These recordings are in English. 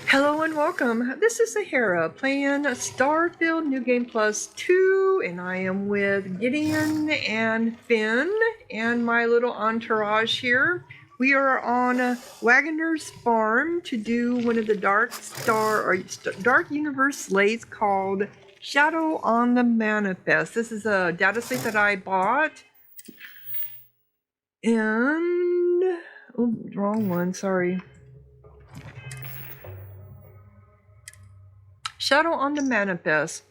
Hello and welcome. This is Sahara playing Starfield New Game Plus 2, and I am with Gideon and Finn and my little entourage here. We are on Wagoner's farm to do one of the Dark Universe slates called Shadow on the Manifest. This is a data slate that I bought. And oh, wrong one, sorry. Shadow on the Manifest.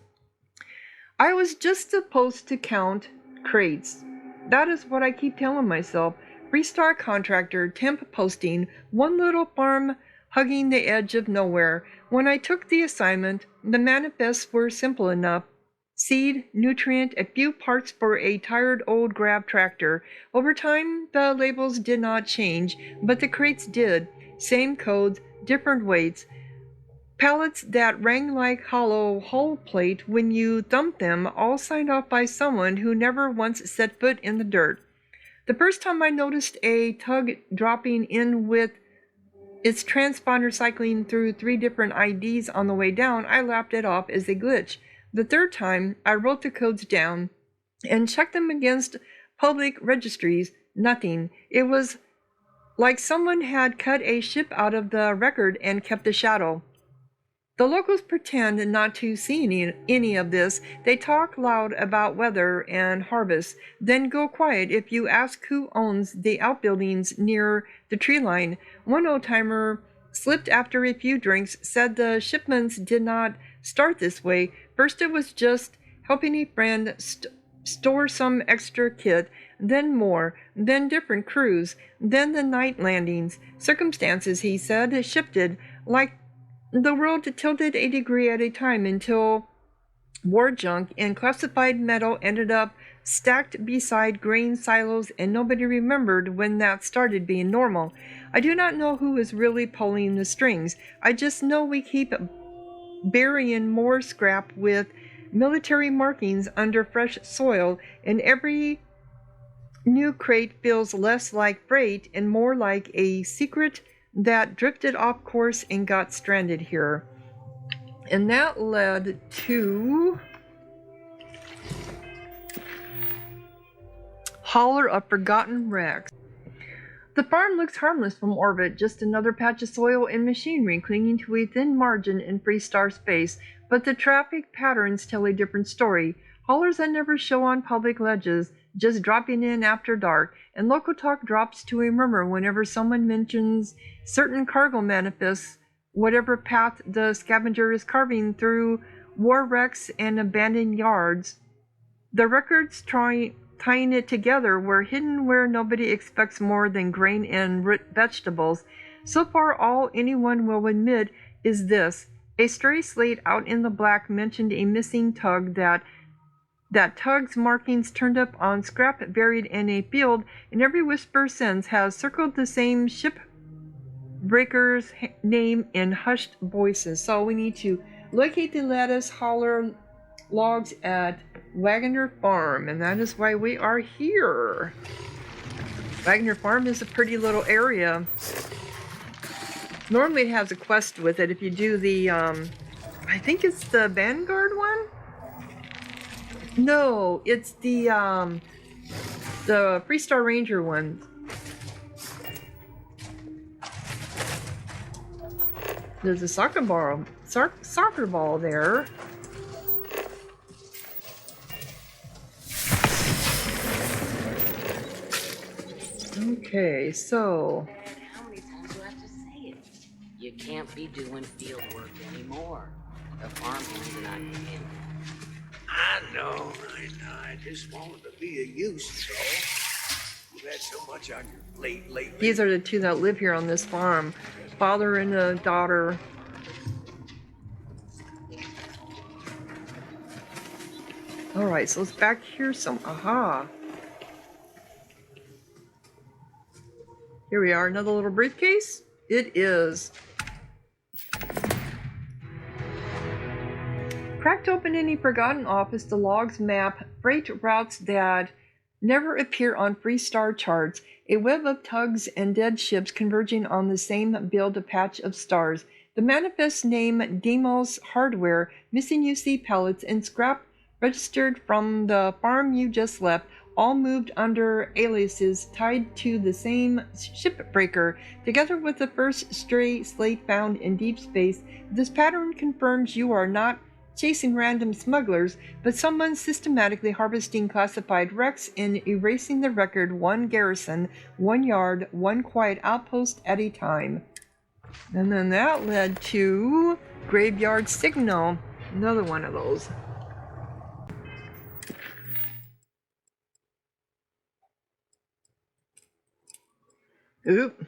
I was just supposed to count crates. That is what I keep telling myself. Freestar contractor, temp posting, one little farm hugging the edge of nowhere. When I took the assignment, the manifests were simple enough. Seed, nutrient, a few parts for a tired old grab tractor. Over time, the labels did not change, but the crates did. Same codes, different weights. Pallets that rang like hollow hull plate when you thumped them, all signed off by someone who never once set foot in the dirt. The first time I noticed a tug dropping in with its transponder cycling through 3 different IDs on the way down, I laughed it off as a glitch. The third time, I wrote the codes down and checked them against public registries. Nothing. It was like someone had cut a ship out of the record and kept a shadow. The locals pretend not to see any of this. They talk loud about weather and harvest, then go quiet if you ask who owns the outbuildings near the tree line. One old-timer slipped after a few drinks, said the shipments did not start this way. First it was just helping a friend store some extra kit, then more, then different crews, then the night landings. Circumstances, he said, shifted like the world tilted a degree at a time until war junk and classified metal ended up stacked beside grain silos, and nobody remembered when that started being normal. I do not know who is really pulling the strings. I just know we keep burying more scrap with military markings under fresh soil, and every new crate feels less like freight and more like a secret that drifted off course and got stranded here. And that led to Hauler of Forgotten Wrecks. The farm looks harmless from orbit, just another patch of soil and machinery clinging to a thin margin in Freestar space, but the traffic patterns tell a different story. Haulers that never show on public ledges, just dropping in after dark, and local talk drops to a murmur whenever someone mentions certain cargo manifests, whatever path the scavenger is carving through war wrecks and abandoned yards. The records tying it together were hidden where nobody expects more than grain and root vegetables. So far, all anyone will admit is this. A stray slate out in the black mentioned a missing tug that tug's markings turned up on scrap buried in a field, and every whisper since has circled the same shipbreaker's name in hushed voices. So we need to locate the lattice hauler logs at Wagoner Farm, and that is why we are here. Wagoner Farm is a pretty little area. Normally it has a quest with it if you do the, I think it's the Vanguard one? No, it's the Freestar Ranger one. There's a soccer ball there. Okay, so How many times do I have to say it? You can't be doing field work anymore. The farmhands are not in. I know. I just wanted to be of use, so. You've had so much on your plate lately. these are the two that live here on this farm. Father and a daughter. Alright, so let's back here some. Aha. Here we are, another little briefcase. It is. Cracked open in a forgotten office, the logs map freight routes that never appear on Freestar charts, a web of tugs and dead ships converging on the same build patch of stars. The manifest name Demos Hardware, missing UC pellets, and scrap registered from the farm you just left, all moved under aliases tied to the same shipbreaker. Together with the first stray slate found in deep space, this pattern confirms you are not chasing random smugglers, but someone systematically harvesting classified wrecks and erasing the record one garrison, 1 yard, 1 quiet outpost at a time. And then that led to Graveyard Signal, another one of those. Oop.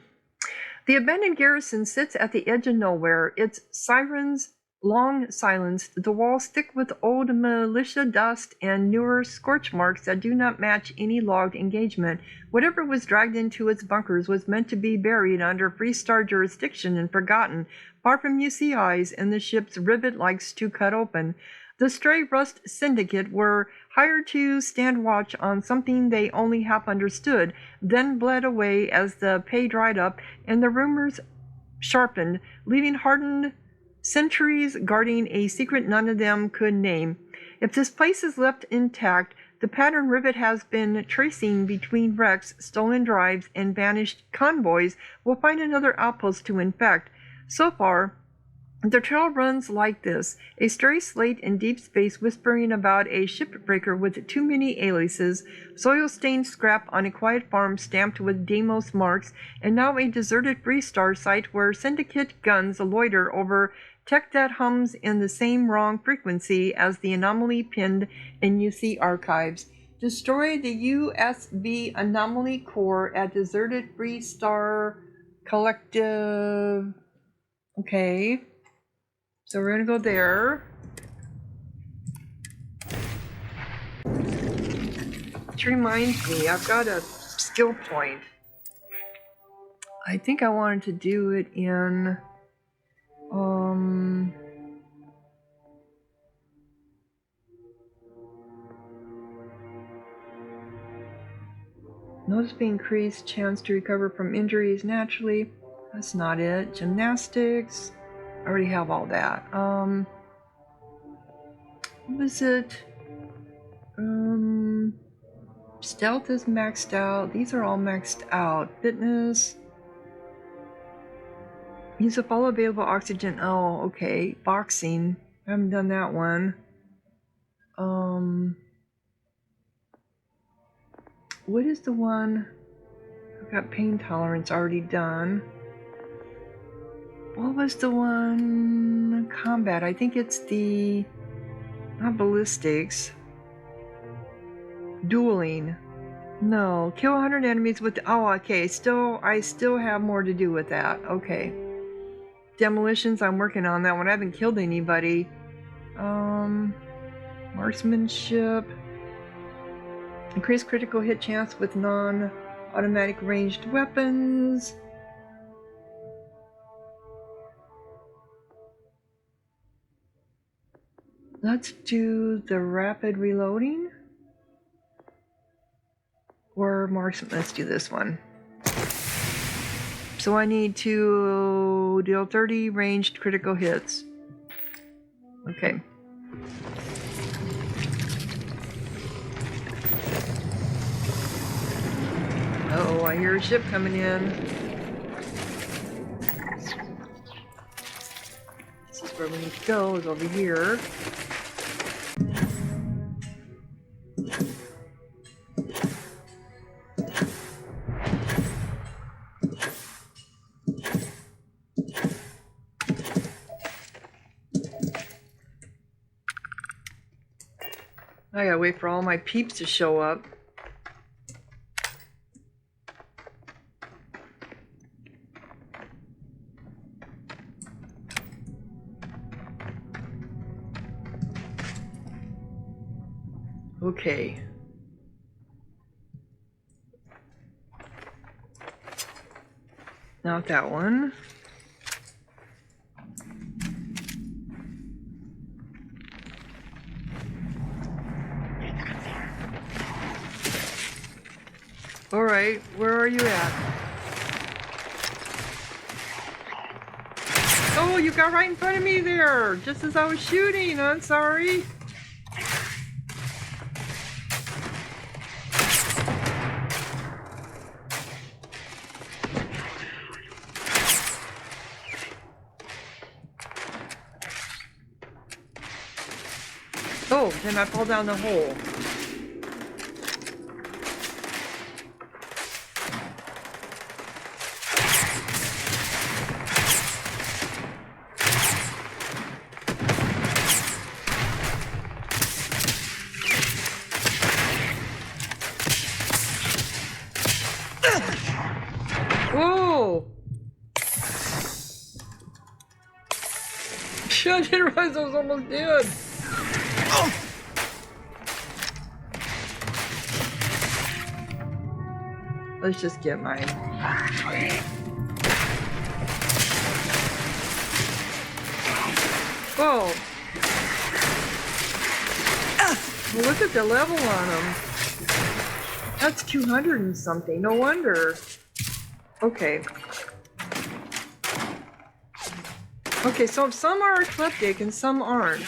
The abandoned garrison sits at the edge of nowhere, its sirens long silenced, the walls thick with old militia dust and newer scorch marks that do not match any logged engagement. Whatever was dragged into its bunkers was meant to be buried under Freestar jurisdiction and forgotten, far from UC eyes, and the ship's Rivet likes to cut open. The Stray Rust Syndicate were hired to stand watch on something they only half understood, then bled away as the pay dried up and the rumors sharpened, leaving hardened sentries guarding a secret none of them could name. If this place is left intact, the pattern Rivet has been tracing between wrecks, stolen drives, and vanished convoys will find another outpost to infect. So far, the trail runs like this: a stray slate in deep space whispering about a shipbreaker with too many aliases, soil-stained scrap on a quiet farm stamped with Deimos marks, and now a deserted Freestar site where Syndicate guns loiter over tech that hums in the same wrong frequency as the anomaly pinned in UC archives. Destroy the USB anomaly core at Deserted Freestar Collective. Okay. So we're gonna go there. Which reminds me, I've got a skill point. I think I wanted to do it in noticeably increased chance to recover from injuries naturally. That's not it. Gymnastics. I already have all that. What was it? Stealth is maxed out. These are all maxed out. Fitness. Use up all available oxygen. Oh, okay. Boxing. I haven't done that one. What is the one? I've got pain tolerance already done. What was the one? Combat. I think it's the... not ballistics. Dueling. No. Kill 100 enemies with... oh, okay. I still have more to do with that. Okay. Demolitions. I'm working on that one. I haven't killed anybody. Marksmanship. Increase critical hit chance with non-automatic ranged weapons. Let's do the rapid reloading. Or marksman. Let's do this one. So I need to deal 30 ranged critical hits. Okay. Oh, I hear a ship coming in. This is where we need to go, is over here. I gotta wait for all my peeps to show up. Okay. Not that one. All right, where are you at? Oh, you got right in front of me there, just as I was shooting. I'm sorry. Oh, then I fall down the hole. Whoa! I didn't realize I was almost dead. Let's just get mine. Whoa! Well, look at the level on them. That's 200 and something. No wonder. Okay. Okay, so some are eclectic and some aren't.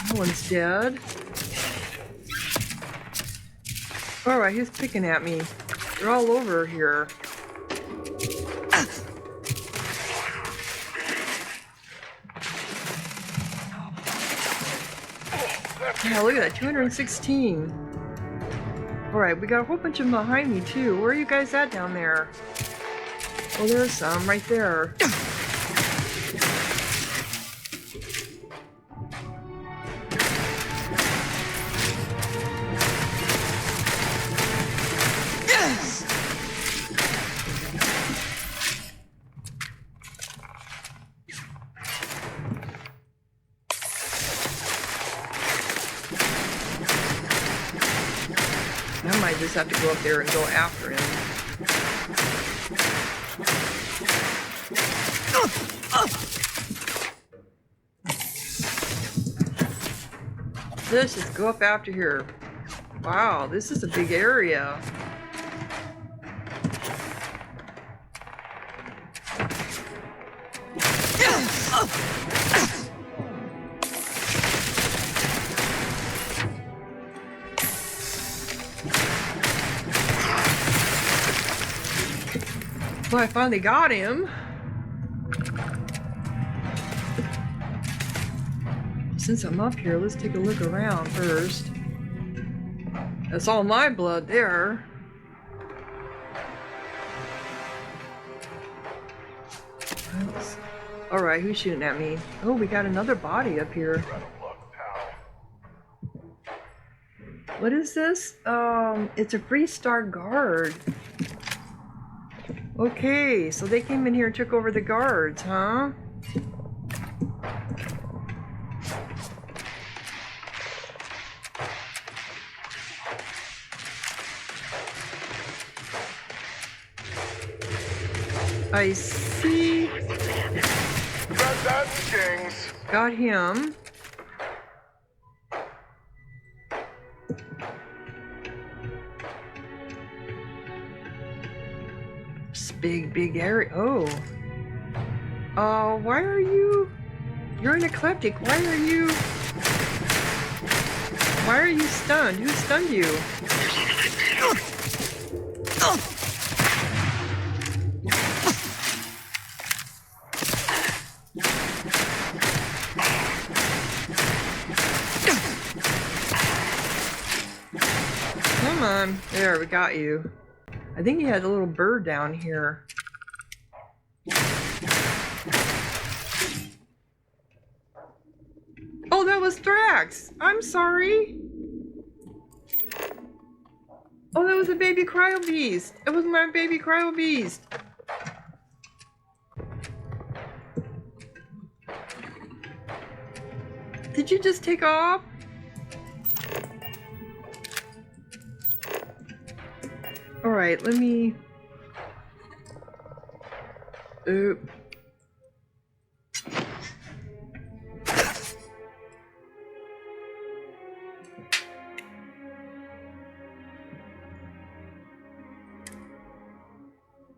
That one's dead. Alright, he's picking at me. They're all over here. Yeah, look at that, 216. Alright, we got a whole bunch of them behind me too. Where are you guys at down there? Oh, there's some right there. I might just have to go up there and go after him. Let's just go up after here. Wow, this is a big area. Well, I finally got him. Since I'm up here, let's take a look around first. That's all my blood there. Alright, who's shooting at me? Oh, we got another body up here. What is this? It's a Freestar guard. Okay, so they came in here and took over the guards, huh? I see. Got him. Big area. Oh. Why are you? You're an eclectic. Why are you stunned? Who stunned you? Come on. There, we got you. I think he had a little bird down here. Oh, that was Thrax! I'm sorry! Oh, that was a baby cryo beast! It was my baby cryo beast! Did you just take off? Alright, let me... Oop.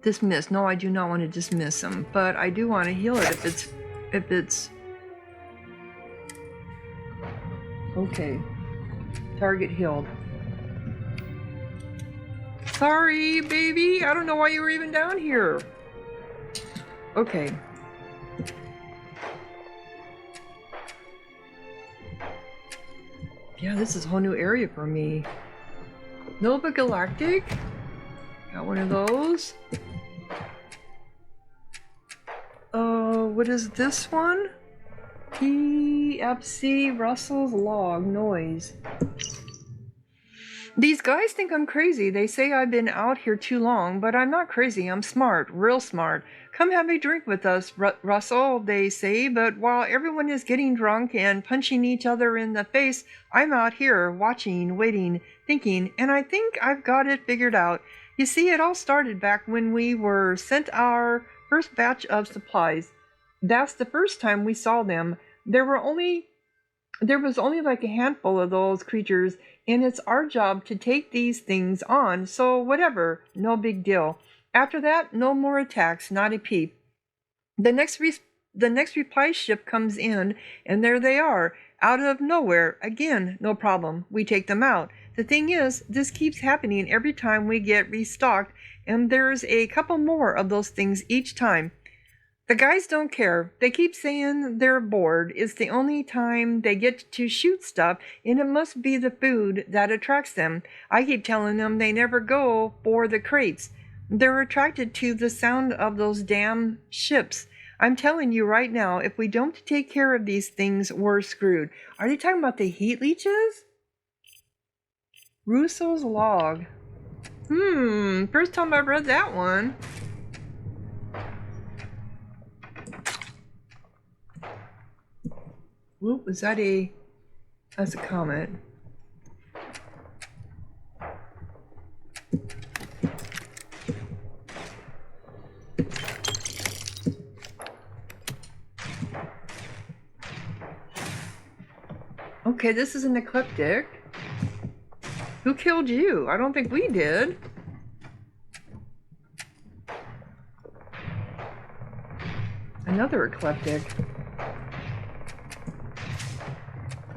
Dismiss. No, I do not want to dismiss him, but I do want to heal it if it's okay. Target healed. Sorry, baby. I don't know why you were even down here. Okay. Yeah, this is a whole new area for me. Nova Galactic? Got one of those. What is this one? PFC Russell's log noise. These guys think I'm crazy. They say I've been out here too long, but I'm not crazy. I'm smart, real smart. Come have a drink with us, Russell, they say, but while everyone is getting drunk and punching each other in the face, I'm out here watching, waiting, thinking, and I think I've got it figured out. You see, it all started back when we were sent our first batch of supplies. That's the first time we saw them. There was only like a handful of those creatures, and it's our job to take these things on, so whatever, no big deal. After that, no more attacks, not a peep. The next reply ship comes in, and there they are, out of nowhere. Again, no problem. We take them out. The thing is, this keeps happening every time we get restocked, and there's a couple more of those things each time. The guys don't care. They keep saying they're bored. It's the only time they get to shoot stuff, and it must be the food that attracts them. I keep telling them they never go for the crates. They're attracted to the sound of those damn ships. I'm telling you right now, if we don't take care of these things, we're screwed. Are they talking about the heat leeches? Russo's log. First time I've read that one. Whoop, was that that's a comment. Okay, this is an eclectic. Who killed you? I don't think we did. Another eclectic.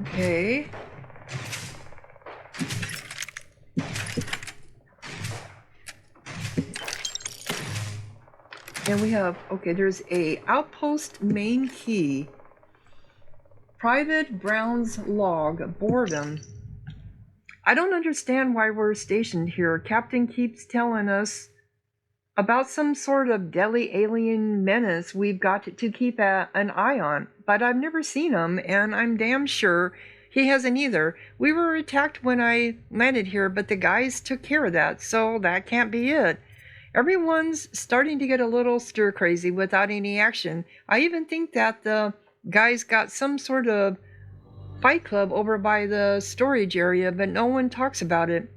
Okay. And we have, okay, there's a outpost main key. Private Brown's log, boredom. I don't understand why we're stationed here. Captain keeps telling us about some sort of deadly alien menace we've got to keep an eye on, but I've never seen him, and I'm damn sure he hasn't either. We were attacked when I landed here, but the guys took care of that, so that can't be it. Everyone's starting to get a little stir-crazy without any action. I even think that the guys got some sort of fight club over by the storage area, but no one talks about it.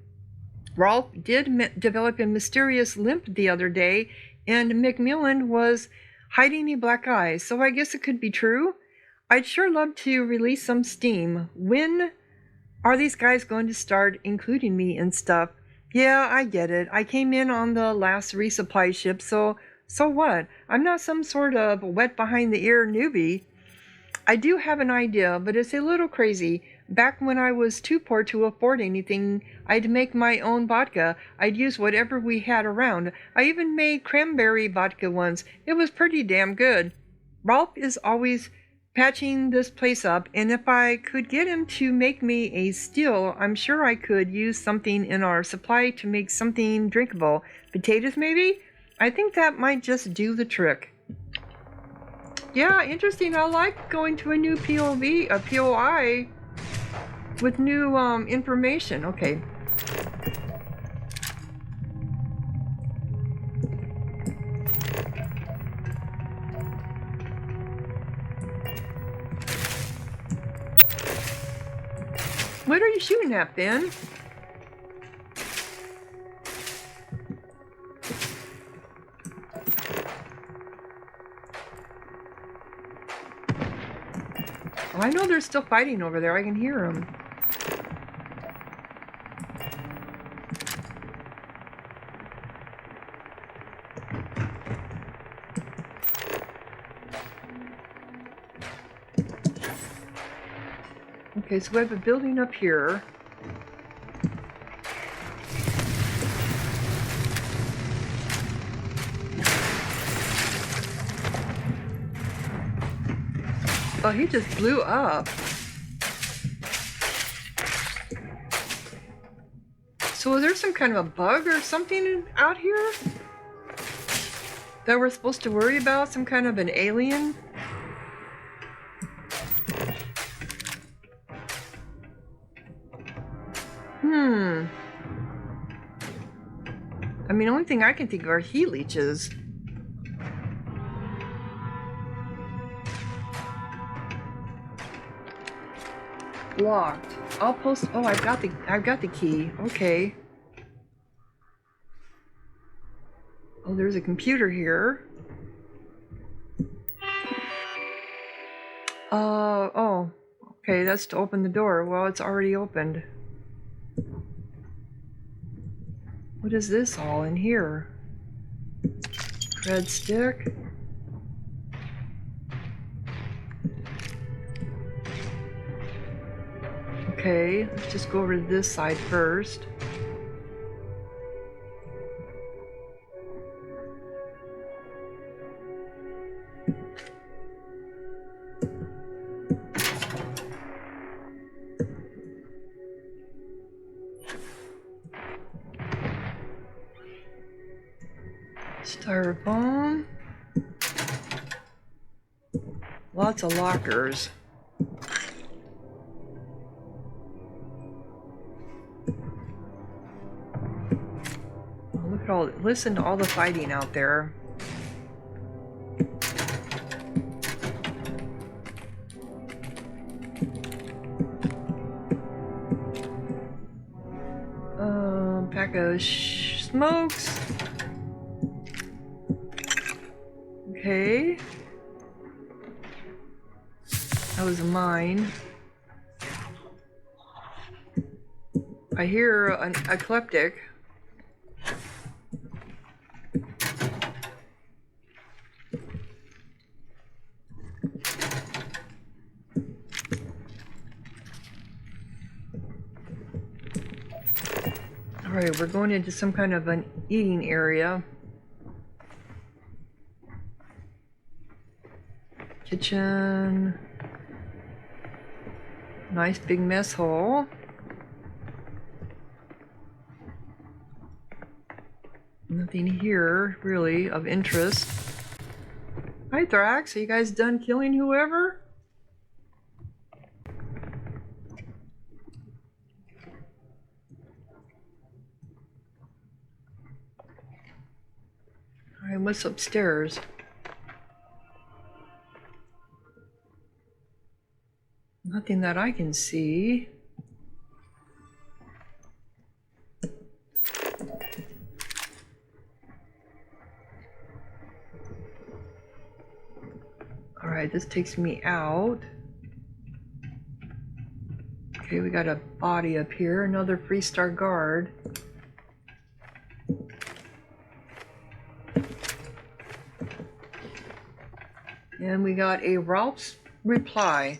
Rolf did develop a mysterious limp the other day, and Macmillan was hiding a black eye, so I guess it could be true. I'd sure love to release some steam. When are these guys going to start including me and stuff? Yeah, I get it. I came in on the last resupply ship, so what? I'm not some sort of wet behind the ear newbie. I do have an idea, but it's a little crazy. Back when I was too poor to afford anything, I'd make my own vodka. I'd use whatever we had around. I even made cranberry vodka once. It was pretty damn good. Rolf is always patching this place up, and if I could get him to make me a still, I'm sure I could use something in our supply to make something drinkable. Potatoes, maybe? I think that might just do the trick. Yeah, interesting. I like going to a new POI with new information. Okay. What are you shooting at, Ben? Oh, I know they're still fighting over there. I can hear them. Okay, so we have a building up here. Oh, he just blew up. So is there some kind of a bug or something out here that we're supposed to worry about? Some kind of an alien? I mean, the only thing I can think of are heat leeches. Locked. I'll post. Oh, I've got the key. Okay. Oh, there's a computer here. Oh. Okay, that's to open the door. Well, it's already opened. What is this all in here? Red stick. Okay, let's just go over to this side first. Styrofoam. Lots of lockers. Oh, look at all, listen to all the fighting out there. Pack of smokes. Okay. That was mine. I hear an eclectic. Alright, we're going into some kind of an eating area. Kitchen. Nice big mess hall. Nothing here really of interest. Hi Thrax, are you guys done killing whoever? Alright, what's upstairs? Nothing that I can see. Alright, this takes me out. Okay, we got a body up here, another Freestar guard. And we got a Ralph's reply.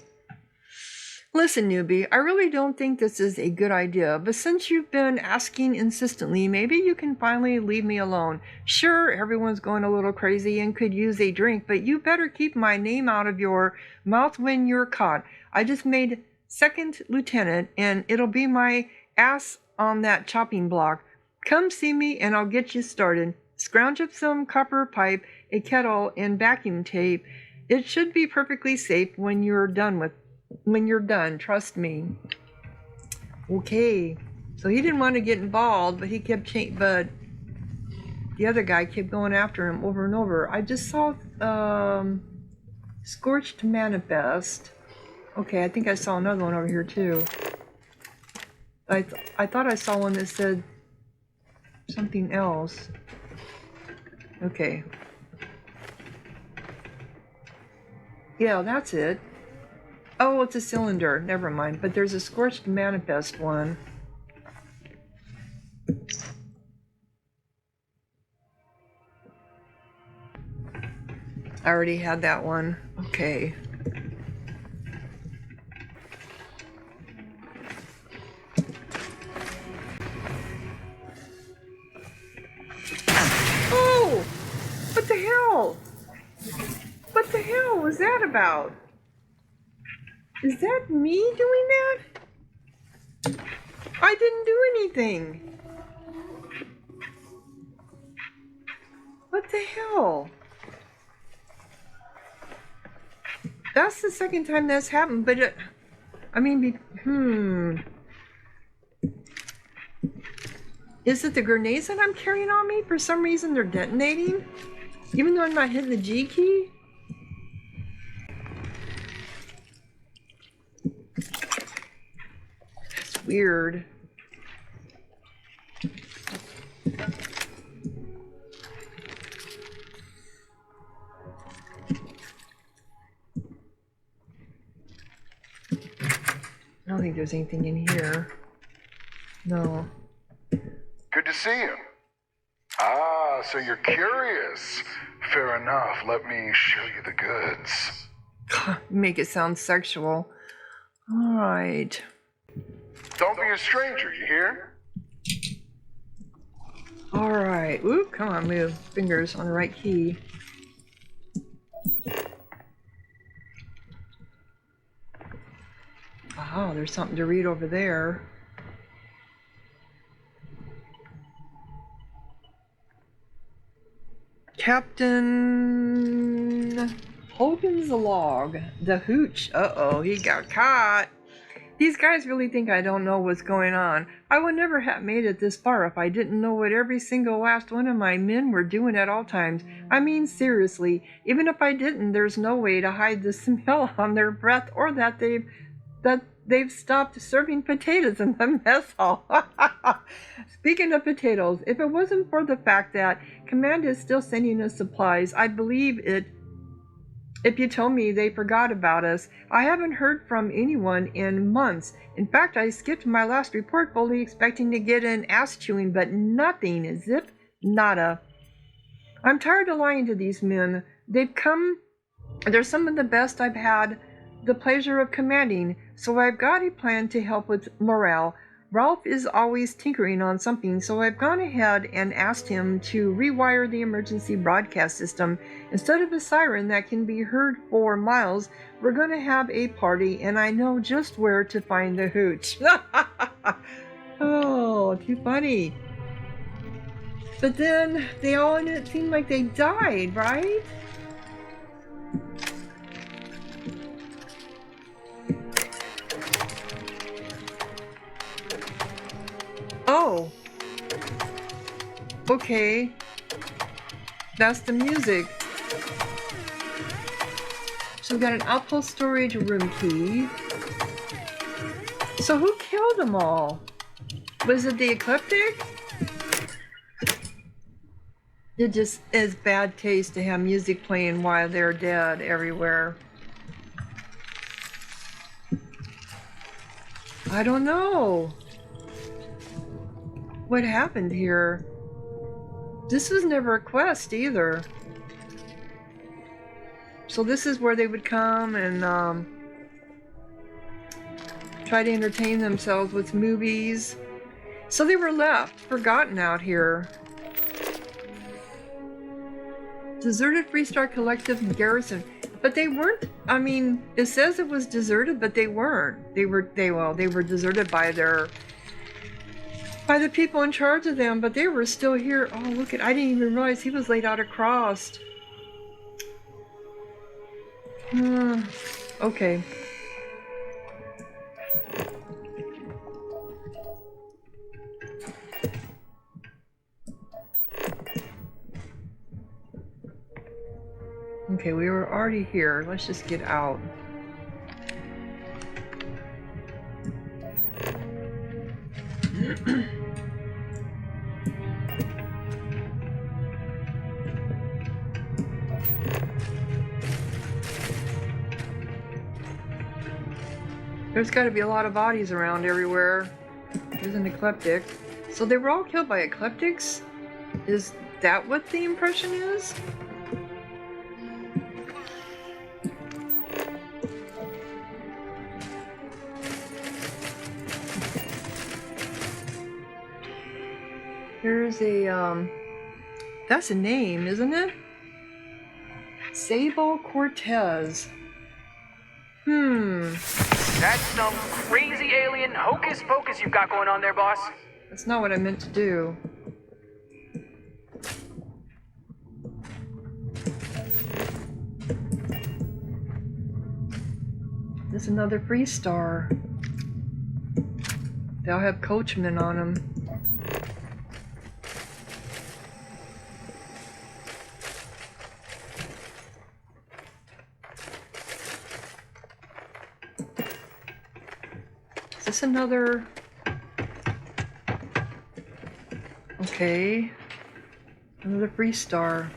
Listen, newbie, I really don't think this is a good idea, but since you've been asking insistently, maybe you can finally leave me alone. Sure, everyone's going a little crazy and could use a drink, but you better keep my name out of your mouth when you're caught. I just made second lieutenant, and it'll be my ass on that chopping block. Come see me and I'll get you started. Scrounge up some copper pipe, a kettle, and vacuum tape. It should be perfectly safe when you're done, trust me. Okay, so he didn't want to get involved, but he kept but the other guy kept going after him over and over. I just saw Scorched Manifest. Okay, I think I saw another one over here too. I thought I saw one that said something else. Okay. Yeah, that's it. Oh, it's a cylinder. Never mind. But there's a Scorched Manifest one. I already had that one. Okay. What the hell was that about? Is that me doing that? I didn't do anything. What the hell? That's the second time that's happened, but I mean, Is it the grenades that I'm carrying on me? For some reason they're detonating? Even though I'm not hitting the G key? That's weird. I don't think there's anything in here. No. Good to see you. Ah, so you're curious. Fair enough. Let me show you the goods. Make it sound sexual. All right. Don't be a stranger, you hear? All right. Oop, come on, move. Fingers on the right key. Ah, there's something to read over there. Captain Hogan's log. The hooch. Uh-oh, he got caught. These guys really think I don't know what's going on. I would never have made it this far if I didn't know what every single last one of my men were doing at all times. I mean, seriously, even if I didn't, there's no way to hide the smell on their breath or that they've stopped serving potatoes in the mess hall. Speaking of potatoes, if it wasn't for the fact that Command is still sending us supplies, I'd believe it if you told me they forgot about us. I haven't heard from anyone in months. In fact, I skipped my last report fully expecting to get an ass chewing, but nothing. Zip, nada. I'm tired of lying to these men. They're some of the best I've had the pleasure of commanding, so I've got a plan to help with morale. Ralph is always tinkering on something, so I've gone ahead and asked him to rewire the emergency broadcast system. Instead of a siren that can be heard for miles, we're going to have a party, and I know just where to find the hooch. Oh, too funny. But then they all in it seemed like they died, right? Oh. Okay. That's the music. So we got an outpost storage room key. So who killed them all? Was it the eclectic? It just is bad taste to have music playing while they're dead everywhere. I don't know. What happened here? This was never a quest either. So this is where they would come and try to entertain themselves with movies. So they were left, forgotten out here. Deserted Freestar Collective Garrison. But they weren't, I mean, it says it was deserted, but they weren't. They were deserted by the people in charge of them, but they were still here. Oh, look I didn't even realize he was laid out across. Okay. Okay, we were already here. Let's just get out. There's got to be a lot of bodies around everywhere. There's an eclectic. So they were all killed by eclectics? Is that what the impression is? There's a, that's a name, isn't it? Sable Cortez. That's some crazy alien hocus pocus you've got going on there, boss. That's not what I meant to do. There's another free star. They'll have coachmen on them. Is this another? Okay. Another free star.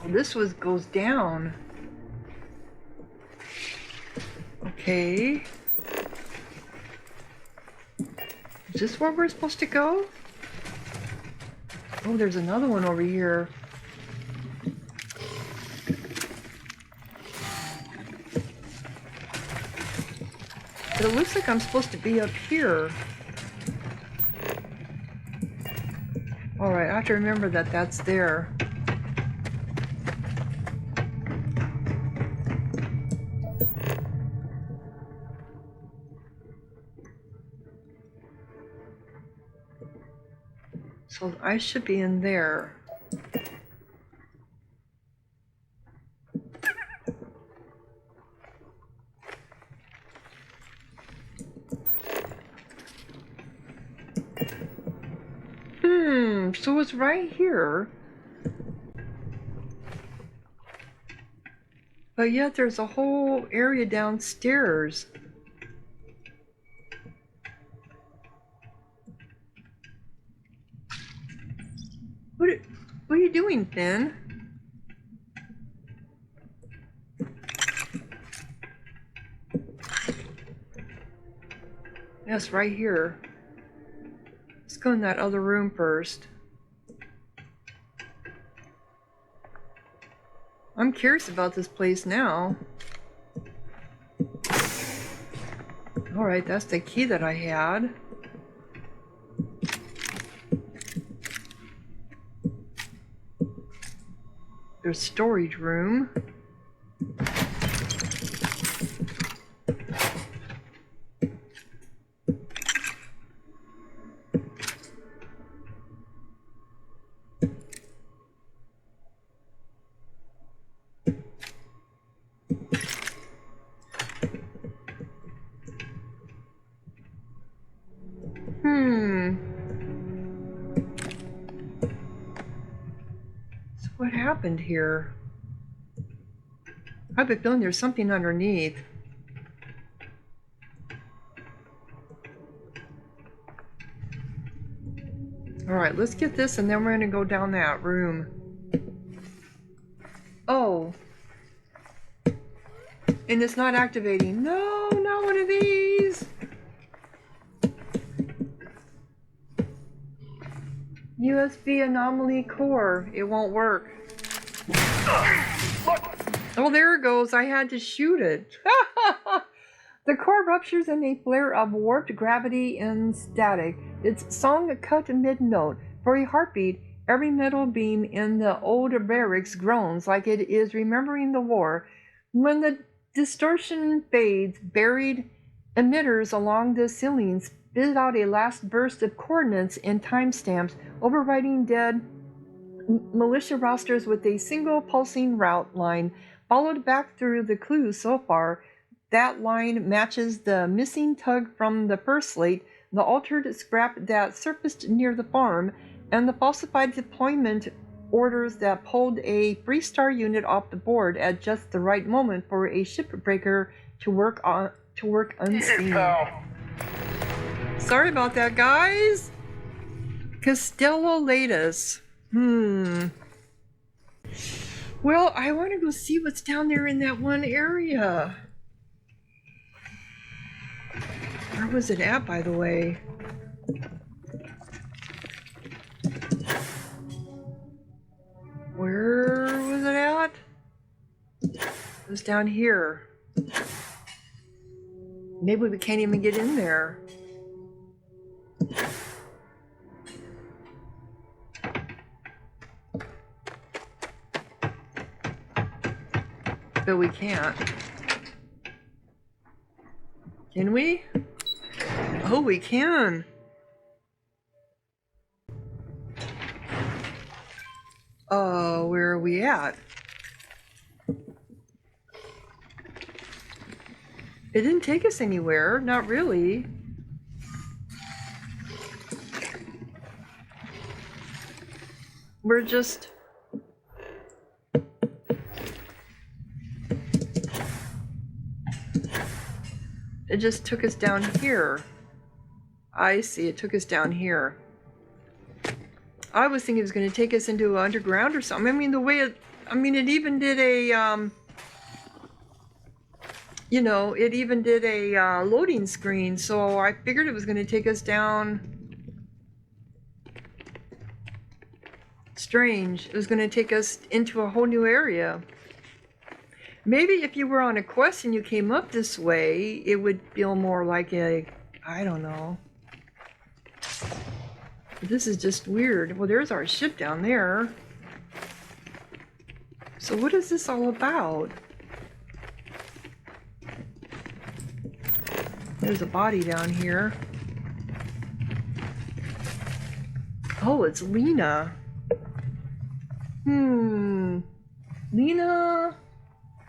Oh, this goes down. Okay. Is this where we're supposed to go? Oh, there's another one over here. But it looks like I'm supposed to be up here. Alright, I have to remember that that's there. So I should be in there. So it's right here. But yet there's a whole area downstairs. What are you doing, Finn? Yes, right here. Let's go in that other room first. I'm curious about this place now. Alright, that's the key that I had. There's storage room. What happened here? I have a feeling there's something underneath. Alright, let's get this and then we're gonna go down that room. Oh. And it's not activating. No, not one of these. USB anomaly core. It won't work. Oh, there it goes. I had to shoot it. The core ruptures in a flare of warped gravity and static. Its song cut mid-note. For a heartbeat, every metal beam in the old barracks groans like it is remembering the war. When the distortion fades, buried emitters along the ceilings spit out a last burst of coordinates and timestamps, overriding dead militia rosters with a single pulsing route line, followed back through the clues so far. That line matches the missing tug from the first slate, the altered scrap that surfaced near the farm, and the falsified deployment orders that pulled a three-star unit off the board at just the right moment for a shipbreaker to work unseen. Sorry about that, guys. Castillo latest. Well, I want to go see what's down there in that one area. Where was it at, by the way? Where was it at? It was down here. Maybe we can't even get in there. But we can't. Can we? Oh, we can. Where are we at? It didn't take us anywhere, not really. We're just... It just took us down here. I see, it took us down here. I was thinking it was going to take us into underground or something. I mean, the way it... I mean, it even did a... you know, it even did a loading screen, so I figured it was going to take us down. Strange. It was going to take us into a whole new area. Maybe if you were on a quest and you came up this way, it would feel more like a... I don't know. This is just weird. Well, there's our ship down there. So what is this all about? There's a body down here. Oh, it's Lena. Lena,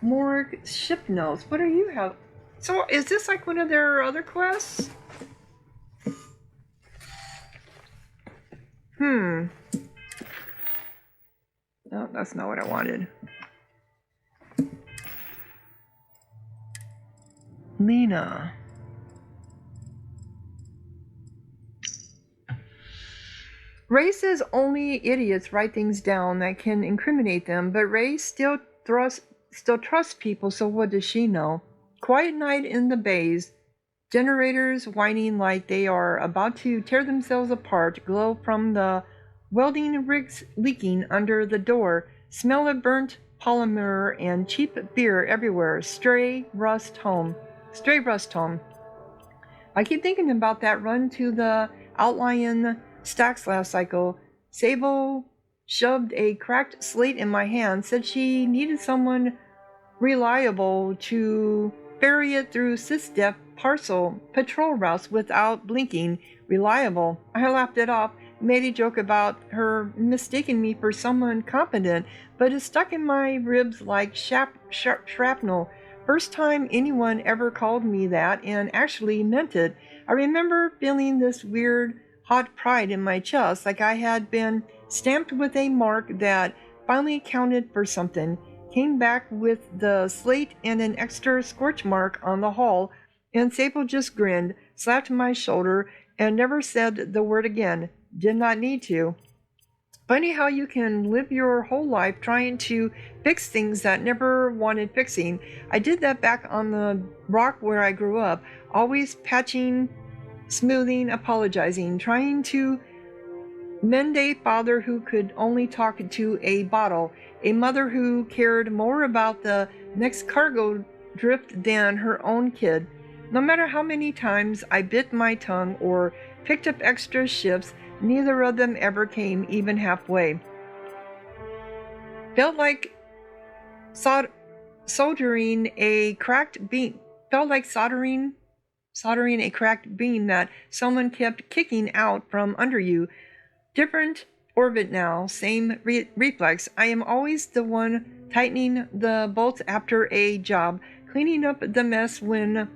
Morg, ship notes. What are you have? So is this like one of their other quests? No, that's not what I wanted. Lena. Ray says only idiots write things down that can incriminate them, but Ray still trusts people, so what does she know? Quiet night in the bays. Generators whining like they are about to tear themselves apart glow from the welding rigs leaking under the door. Smell of burnt polymer and cheap beer everywhere. Stray rust home. I keep thinking about that run to the outlying stacks last cycle. Sable shoved a cracked slate in my hand, said she needed someone reliable to ferry it through sysdef patrol routes without blinking. Reliable. I laughed it off, made a joke about her mistaking me for someone competent, but it stuck in my ribs like shrapnel. First time anyone ever called me that and actually meant it. I remember feeling this weird hot pride in my chest, like I had been stamped with a mark that finally counted for something. Came back with the slate and an extra scorch mark on the hull, and Sable just grinned, slapped my shoulder, and never said the word again. Did not need to. Funny how you can live your whole life trying to fix things that never wanted fixing. I did that back on the rock where I grew up, always patching, smoothing, apologizing, trying to mend a father who could only talk to a bottle, a mother who cared more about the next cargo drift than her own kid. No matter how many times I bit my tongue or picked up extra shifts, neither of them ever came even halfway. Felt like soldering a cracked beam. Felt like soldering a cracked beam that someone kept kicking out from under you. Different orbit now, same reflex. I am always the one tightening the bolts after a job, cleaning up the mess when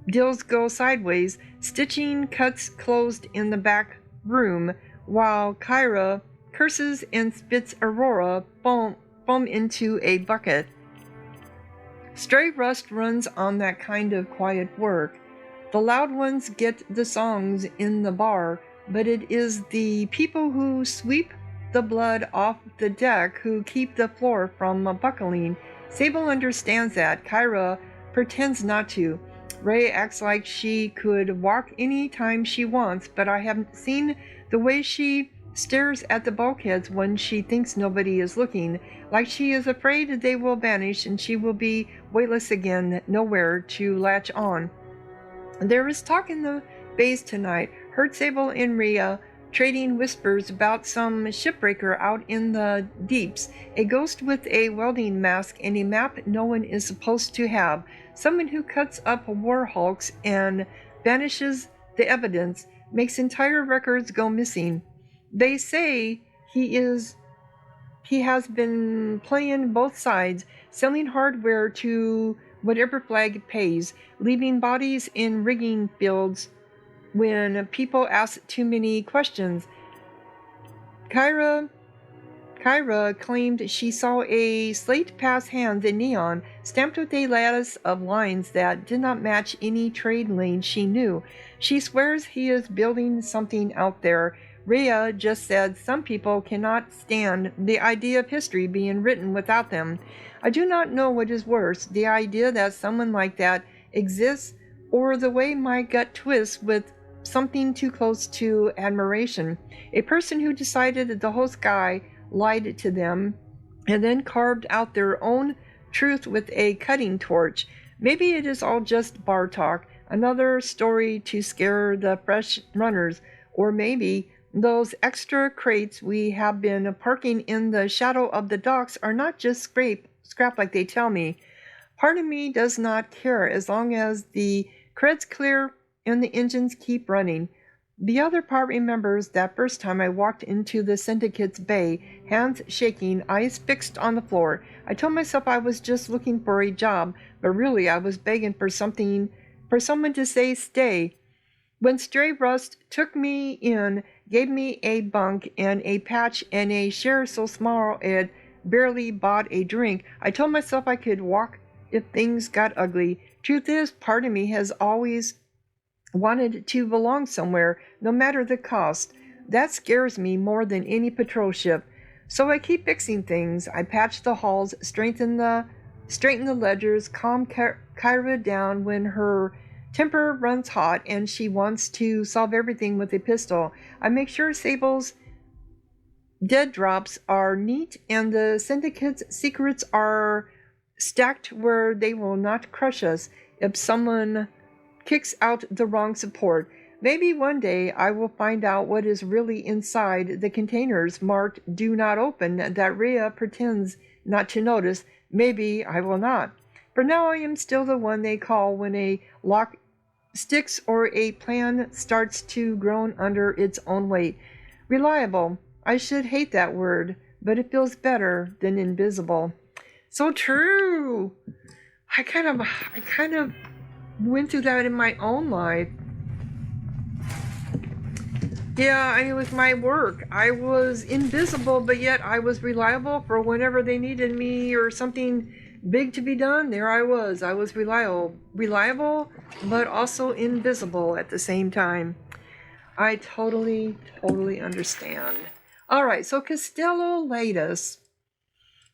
deals go sideways, stitching cuts closed in the back room, while Kyra curses and spits Aurora foam into a bucket. Stray rust runs on that kind of quiet work. The loud ones get the songs in the bar, but it is the people who sweep the blood off the deck who keep the floor from buckling. Sable understands that. Kyra pretends not to. Ray acts like she could walk any time she wants, but I haven't seen the way she stares at the bulkheads when she thinks nobody is looking, like she is afraid they will vanish and she will be weightless again, nowhere to latch on. There is talk in the bays tonight. Heard Sable and Rhea trading whispers about some shipbreaker out in the deeps, a ghost with a welding mask and a map no one is supposed to have, someone who cuts up war hulks and vanishes the evidence, makes entire records go missing. They say he has been playing both sides, selling hardware to whatever flag pays, leaving bodies in rigging fields when people ask too many questions. Kyra claimed she saw a slate pass hands in neon, stamped with a lattice of lines that did not match any trade lane she knew. She swears he is building something out there. Rhea just said some people cannot stand the idea of history being written without them. I do not know what is worse, the idea that someone like that exists, or the way my gut twists with something too close to admiration. A person who decided that the whole sky lied to them and then carved out their own truth with a cutting torch. Maybe it is all just bar talk, another story to scare the fresh runners, or maybe those extra crates we have been parking in the shadow of the docks are not just scrap like they tell me. Part of me does not care as long as the cred's clear and the engines keep running. The other part remembers that first time I walked into the Syndicate's bay, hands shaking, eyes fixed on the floor. I told myself I was just looking for a job, but really I was begging for someone to say stay. When Stray Rust took me in, gave me a bunk and a patch and a share so small it barely bought a drink, I told myself I could walk if things got ugly. Truth is, part of me has always wanted to belong somewhere, no matter the cost. That scares me more than any patrol ship. So I keep fixing things. I patch the halls, straighten the ledgers, calm Kyra down when her temper runs hot and she wants to solve everything with a pistol. I make sure Sable's dead drops are neat and the Syndicate's secrets are stacked where they will not crush us if someone kicks out the wrong support. Maybe one day I will find out what is really inside the containers marked "Do Not Open" that Rhea pretends not to notice. Maybe I will not. For now I am still the one they call when a lock sticks or a plan starts to groan under its own weight. Reliable. I should hate that word, but it feels better than invisible. So true. I kind of went through that in my own life. Yeah, with my work, I was invisible, but yet I was reliable for whenever they needed me or something big to be done. There I was. I was reliable, but also invisible at the same time. I totally understand. All right, so Castillo latest.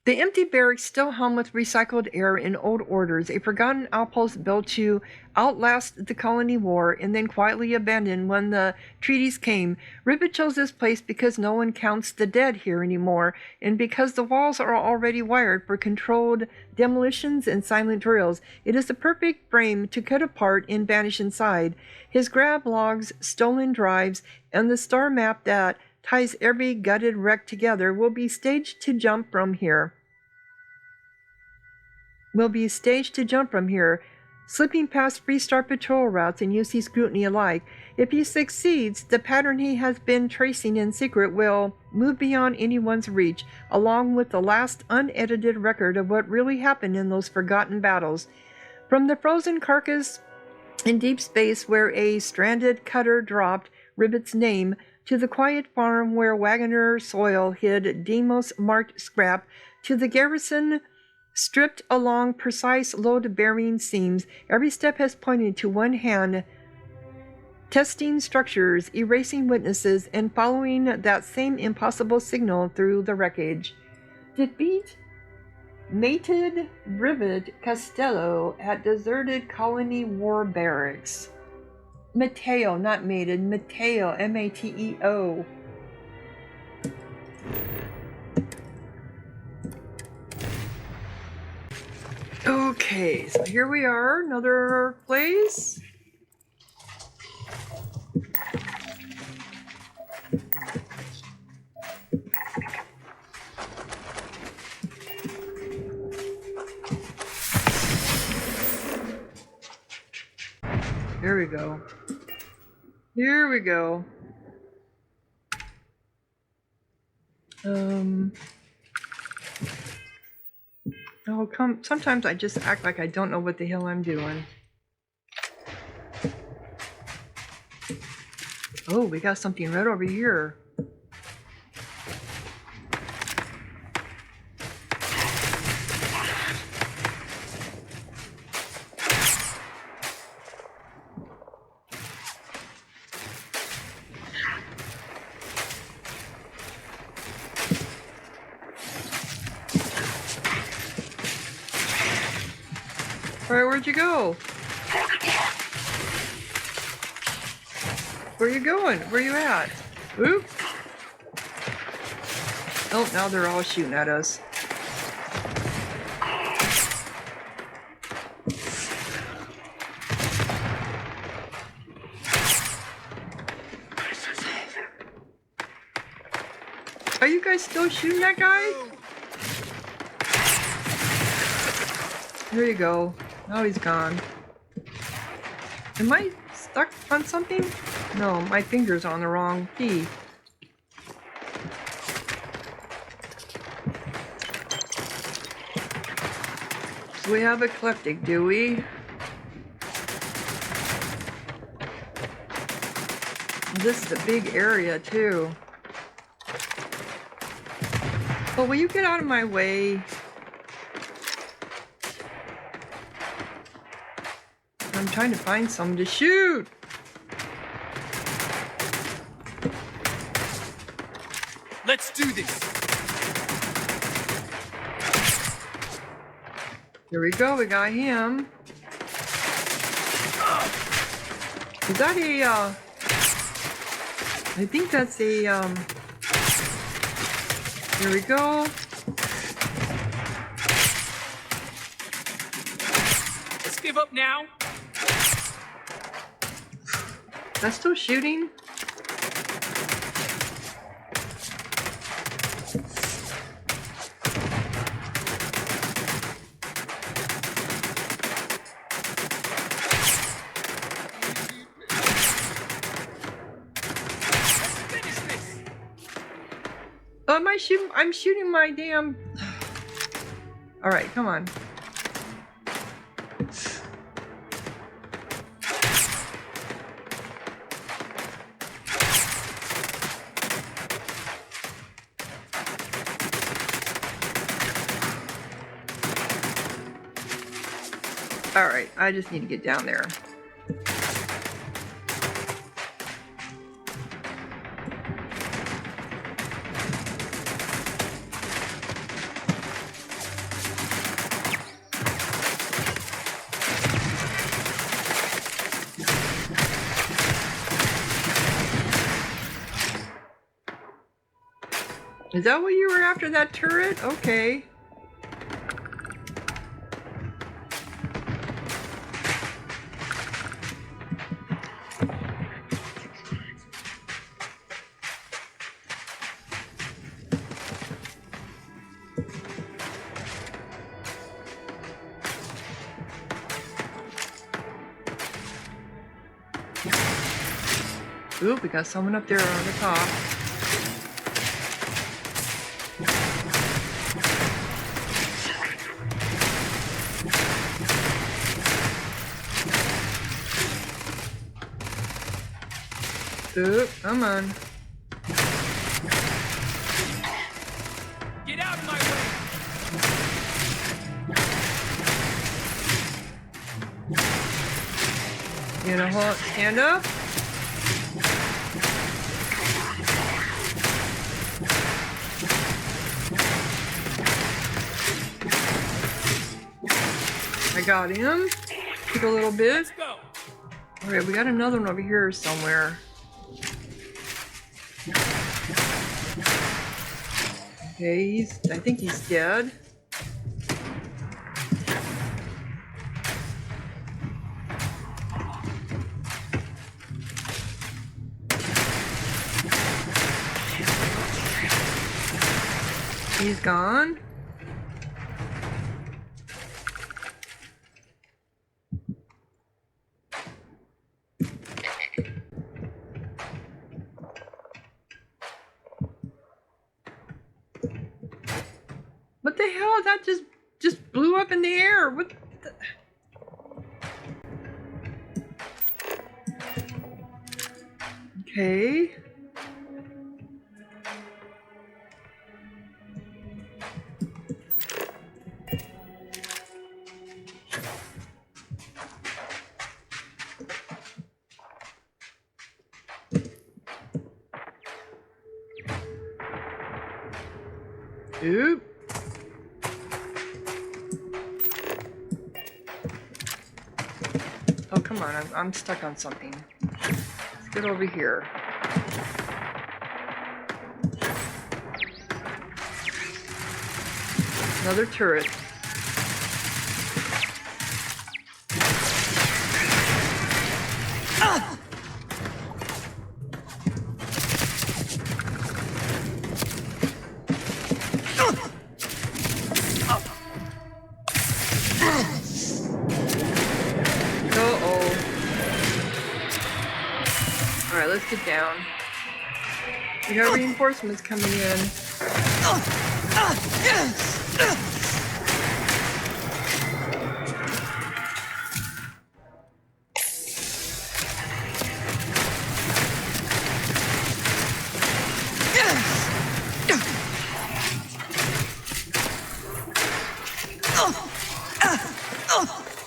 The empty barracks still hum with recycled air and old orders, a forgotten outpost built to outlast the colony war and then quietly abandoned when the treaties came. Rivet chose this place because no one counts the dead here anymore, and because the walls are already wired for controlled demolitions and silent drills. It is the perfect frame to cut apart and vanish inside. His grab logs, stolen drives, and the star map that ties every gutted wreck together will be staged to jump from here. Slipping past Freestar patrol routes and UC scrutiny alike. If he succeeds, the pattern he has been tracing in secret will move beyond anyone's reach, along with the last unedited record of what really happened in those forgotten battles. From the frozen carcass in deep space where a stranded cutter dropped Rivet's name, to the quiet farm where Wagoner soil hid Demos-marked scrap, to the garrison stripped along precise load-bearing seams, every step has pointed to one hand, testing structures, erasing witnesses, and following that same impossible signal through the wreckage. Defeat mated Rivet Castillo at Deserted Colony Ware Barracks. Mateo, not mated, Mateo, M-A-T-E-O. Okay, so here we are, another place. Here we go. Here we go. Oh, come. Sometimes I just act like I don't know what the hell I'm doing. Oh, we got something right over here. Alright, where'd you go? Where you going? Where you at? Oop! Oh, now they're all shooting at us. Are you guys still shooting that guy? Here you go. Now he's gone. Am I stuck on something? No, my finger's on the wrong key. So we have eclectic, do we? This is a big area too. Oh, will you get out of my way? I'm trying to find someone to shoot. Let's do this. Here we go, we got him. Is that a, I think that's a, here we go. Let's give up now. That's still shooting? Oh, am I shooting? I'm shooting my damn... Alright, come on. Alright, I just need to get down there. Is that what you were after, that turret? Okay. Oop, we got someone up there on the top. Oop, come on. Get out of my way. You know, stand up. I got him. Took a little bit. Let's go. Okay, we got another one over here somewhere. Okay, I think he's dead. He's gone. What the hell? That just blew up in the air. What the... Okay. Oop. Oh, come on. I'm stuck on something. Let's get over here. Another turret. Alright, let's get down. We got reinforcements coming in.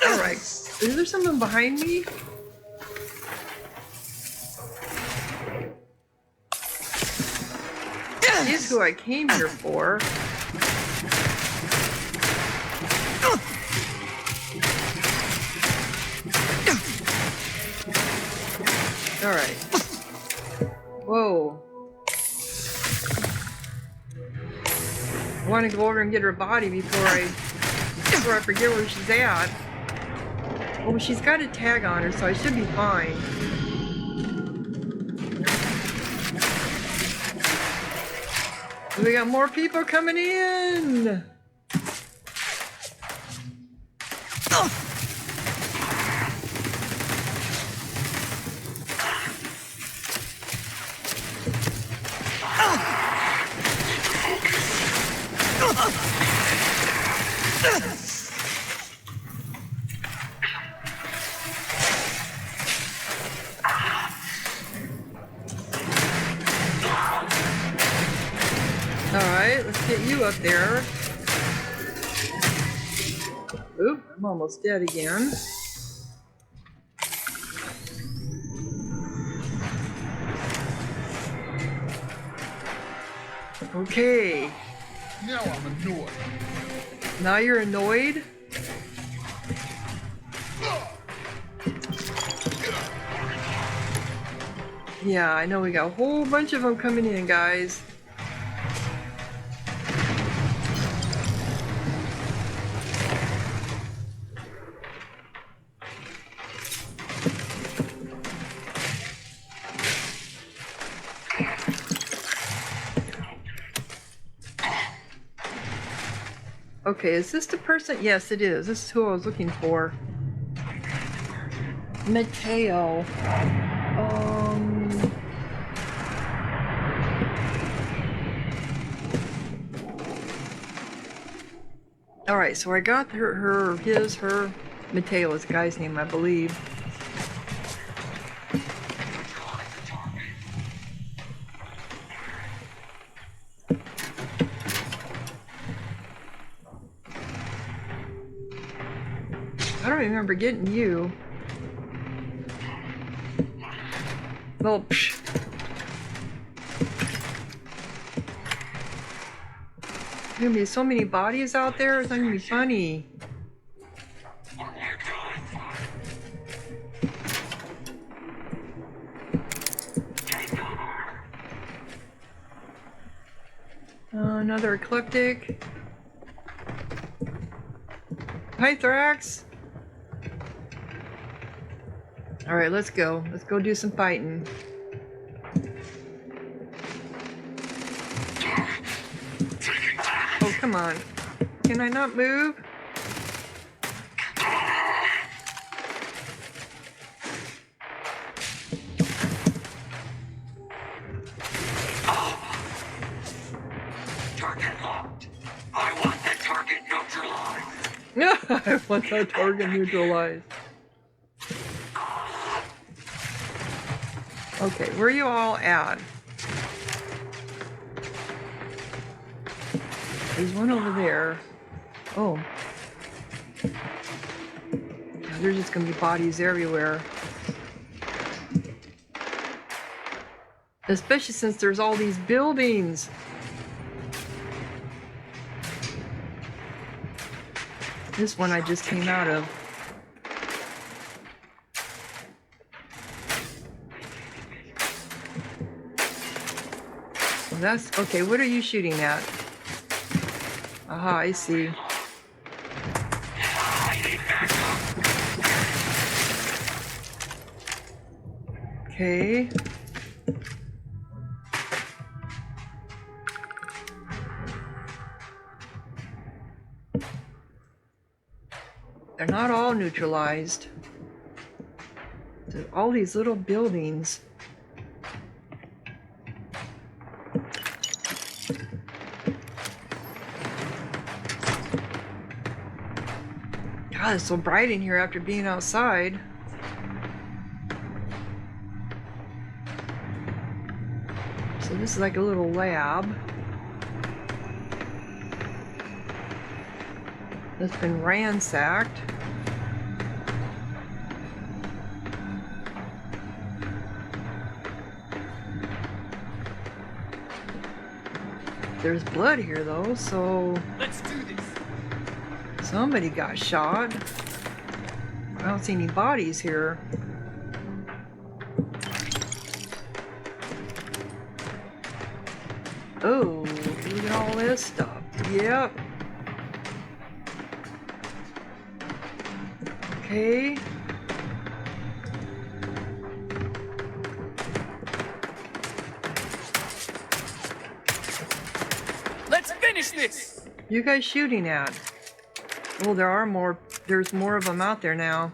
Alright, is there someone behind me? Is who I came here for. Alright. Whoa. I want to go over and get her body before I forget where she's at. Oh, she's got a tag on her, so I should be fine. We got more people coming in! Alright, let's get you up there. Oop, I'm almost dead again. Okay. Now I'm annoyed. Now you're annoyed? Yeah, I know we got a whole bunch of them coming in, guys. Okay, is this the person? Yes, it is. This is who I was looking for. Mateo. Alright, so I got her, Mateo is the guy's name, I believe. I don't remember getting you. Well, psh. There's gonna be so many bodies out there, it's not gonna be funny. Another eclectic. Pythrax. Alright, let's go. Let's go do some fighting. Oh, come on. Can I not move? Target locked. I want the I want that target neutralized. Okay, where are you all at? There's one over there. Oh. Yeah, there's just gonna be bodies everywhere. Especially since there's all these buildings. This one I just came out of. Well, that's okay. What are you shooting at? Aha, I see. Okay. They're not all neutralized. There's all these little buildings. God, it's so bright in here after being outside. So this is like a little lab. That's been ransacked. There's blood here though, so Let's do this. somebody got shot. I don't see any bodies here. Oh, look at all this stuff. Yep. Okay. Let's finish this. You guys shooting at? Oh, there are more. There's more of them out there now.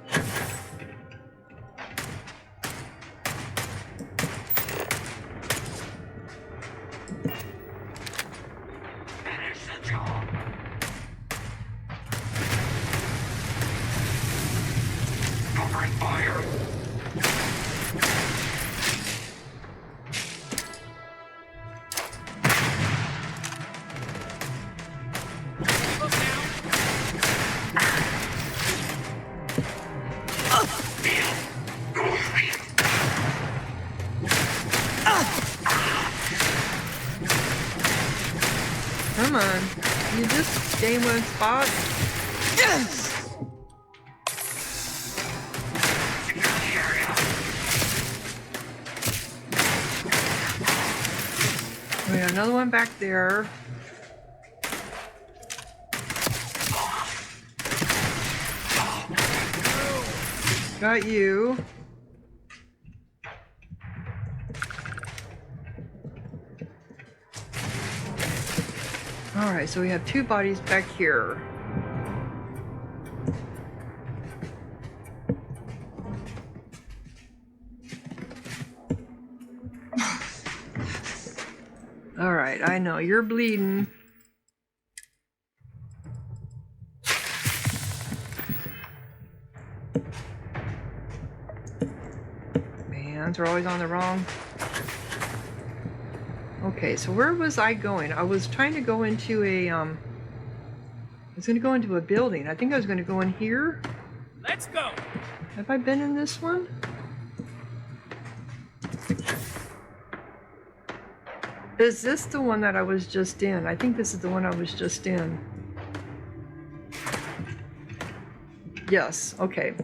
Come on. You just stay in one spot. Yes! We got another one back there. Got you. Alright, so we have two bodies back here. Alright, I know, you're bleeding. Man, they're always on the wrong. Okay, so where was I going? I was trying to go into a, I was going to go into a building. I think I was going to go in here. Let's go. Have I been in this one? Is this the one that I was just in? I think this is the one I was just in. Yes, okay.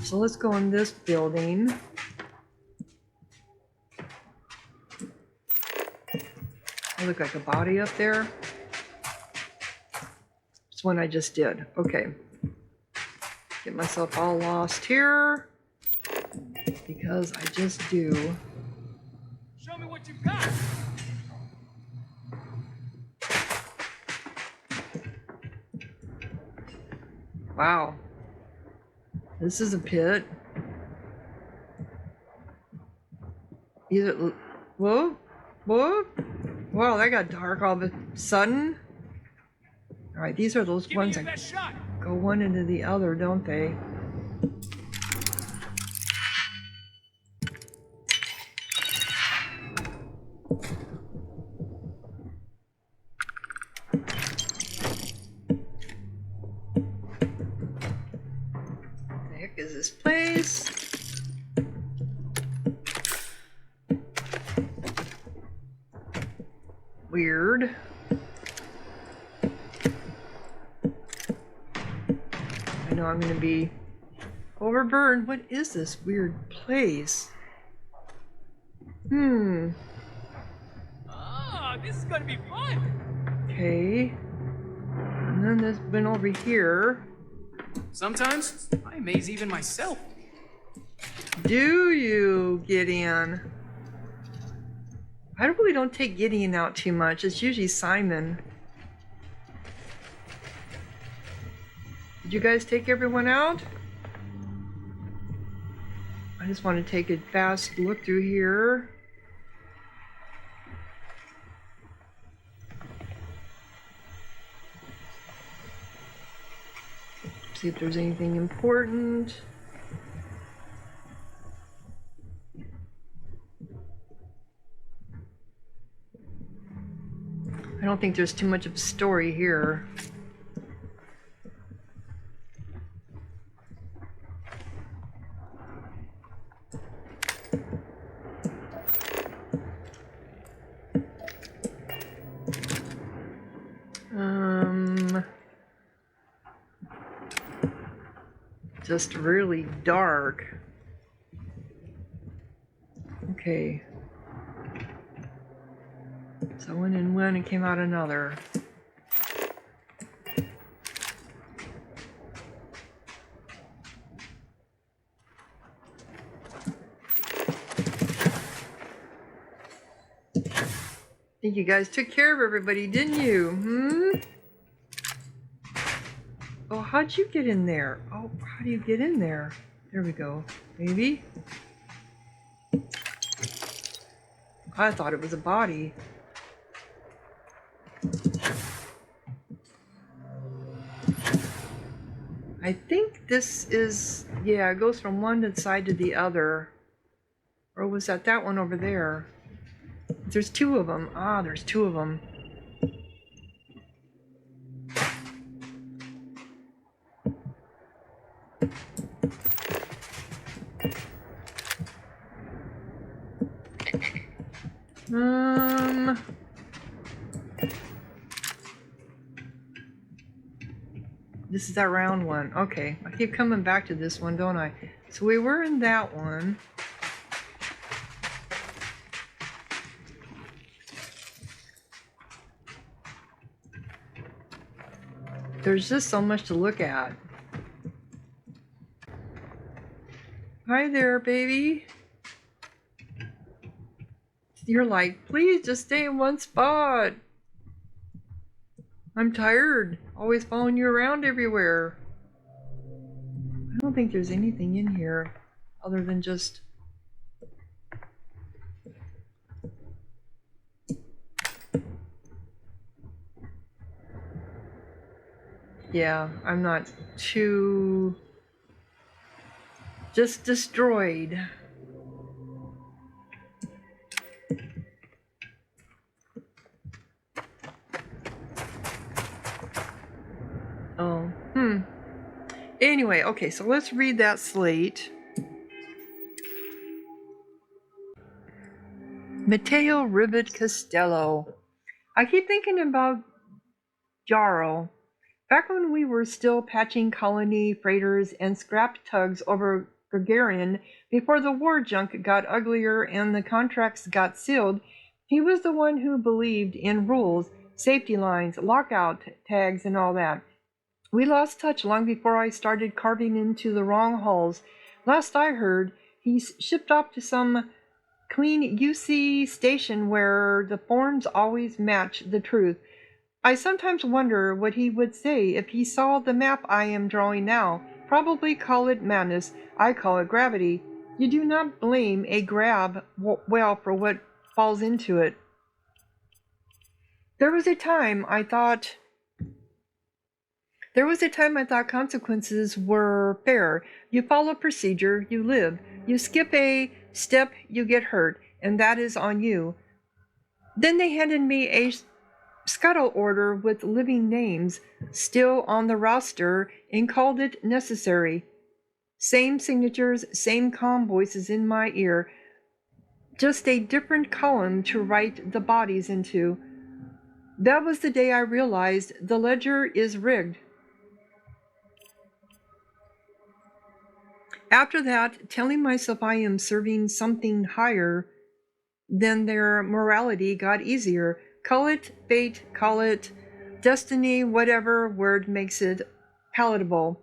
So let's go in this building. I look like a body up there. It's one I just did. Okay. Get myself all lost here. Because I just do. Show me what you've got. Wow. This is a pit. Either. Whoa. Whoa. Wow, that got dark all of a sudden. Alright, these are those ones that go one into the other, don't they? The heck is this place? Weird. I know I'm gonna be overburned. What is this weird place? Oh, this is gonna be fun. Okay. And then there's been over here. Sometimes I amaze even myself. Do you, Gideon? I really don't take Gideon out too much. It's usually Simon. Did you guys take everyone out? I just want to take a fast look through here. See if there's anything important. I don't think there's too much of a story here. Just really dark. Okay. So went in one and came out another. I think you guys took care of everybody, didn't you? Oh, how'd you get in there? Oh, how do you get in there? There we go. Maybe? I thought it was a body. I think this is, yeah, it goes from one side to the other. Or was that one over there? There's two of them. Ah, there's two of them. This is that round one. Okay, I keep coming back to this one, don't I? So we were in that one. There's just so much to look at. Hi there, baby. You're like, please just stay in one spot. I'm tired, always following you around everywhere. I don't think there's anything in here other than just... Yeah, I'm not too... just destroyed. Oh, Anyway, okay, so let's read that slate. Mateo, Rivet, Castillo. I keep thinking about Jarl. Back when we were still patching colony freighters and scrap tugs over Gagarin, before the war junk got uglier and the contracts got sealed, he was the one who believed in rules, safety lines, lockout tags, and all that. We lost touch long before I started carving into the wrong hulls. Last I heard, he's shipped off to some clean UC station where the forms always match the truth. I sometimes wonder what he would say if he saw the map I am drawing now. Probably call it madness. I call it gravity. You do not blame a grab well for what falls into it. There was a time I thought There was a time I thought consequences were fair. You follow procedure, you live. You skip a step, you get hurt, and that is on you. Then they handed me a scuttle order with living names still on the roster and called it necessary. Same signatures, same calm voices in my ear. Just a different column to write the bodies into. That was the day I realized the ledger is rigged. After that, telling myself I am serving something higher than their morality got easier. Call it fate, call it destiny, whatever word makes it palatable.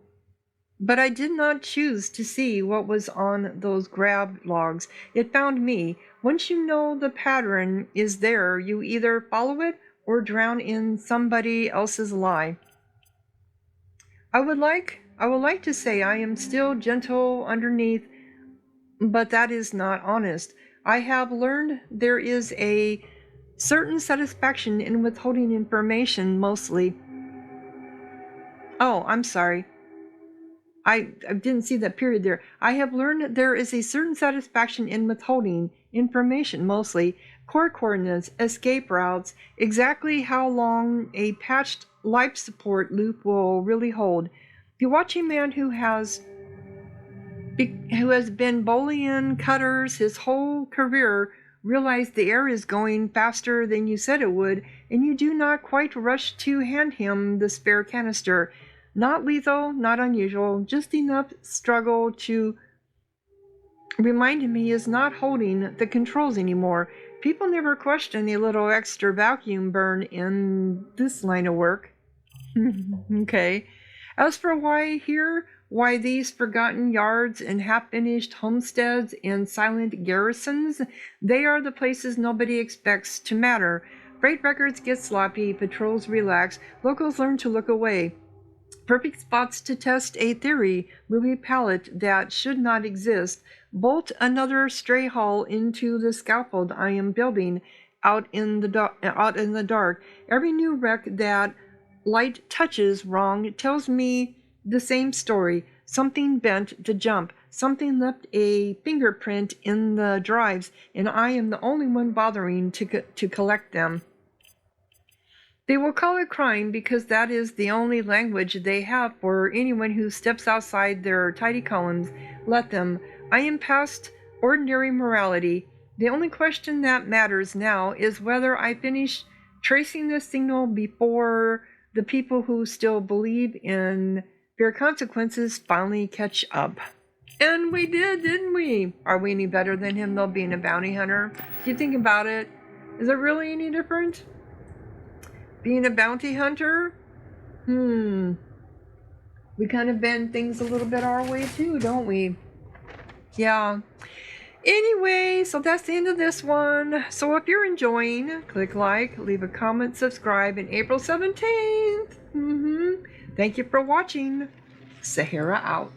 But I did not choose to see what was on those grab logs. It found me. Once you know the pattern is there, you either follow it or drown in somebody else's lie. I would like to say I am still gentle underneath, but that is not honest. I have learned there is a certain satisfaction in withholding information mostly. Oh, I'm sorry. I didn't see that period there. I have learned there is a certain satisfaction in withholding information mostly. Core coordinates, escape routes, exactly how long a patched life support loop will really hold. You watch a man who has been bullying cutters his whole career realize the air is going faster than you said it would, and you do not quite rush to hand him the spare canister. Not lethal, not unusual, just enough struggle to remind him he is not holding the controls anymore. People never question a little extra vacuum burn in this line of work. Okay. As for why here, why these forgotten yards and half-finished homesteads and silent garrisons, they are the places nobody expects to matter. Freight records get sloppy, patrols relax, locals learn to look away. Perfect spots to test a theory, movie palette that should not exist. Bolt another stray hull into the scaffold I am building out in the dark. Every new wreck that light touches wrong tells me the same story. Something bent the jump. Something left a fingerprint in the drives, and I am the only one bothering to collect them. They will call it crime because that is the only language they have for anyone who steps outside their tidy columns. Let them. I am past ordinary morality. The only question that matters now is whether I finish tracing this signal before the people who still believe in fair consequences finally catch up. And we did, didn't we? Are we any better than him, though, being a bounty hunter? Do you think about it? Is it really any different? Being a bounty hunter? We kind of bend things a little bit our way, too, don't we? Yeah. Anyway, so that's the end of this one. So if you're enjoying, click like, leave a comment, subscribe, and April 17th. Thank you for watching. Sahara out.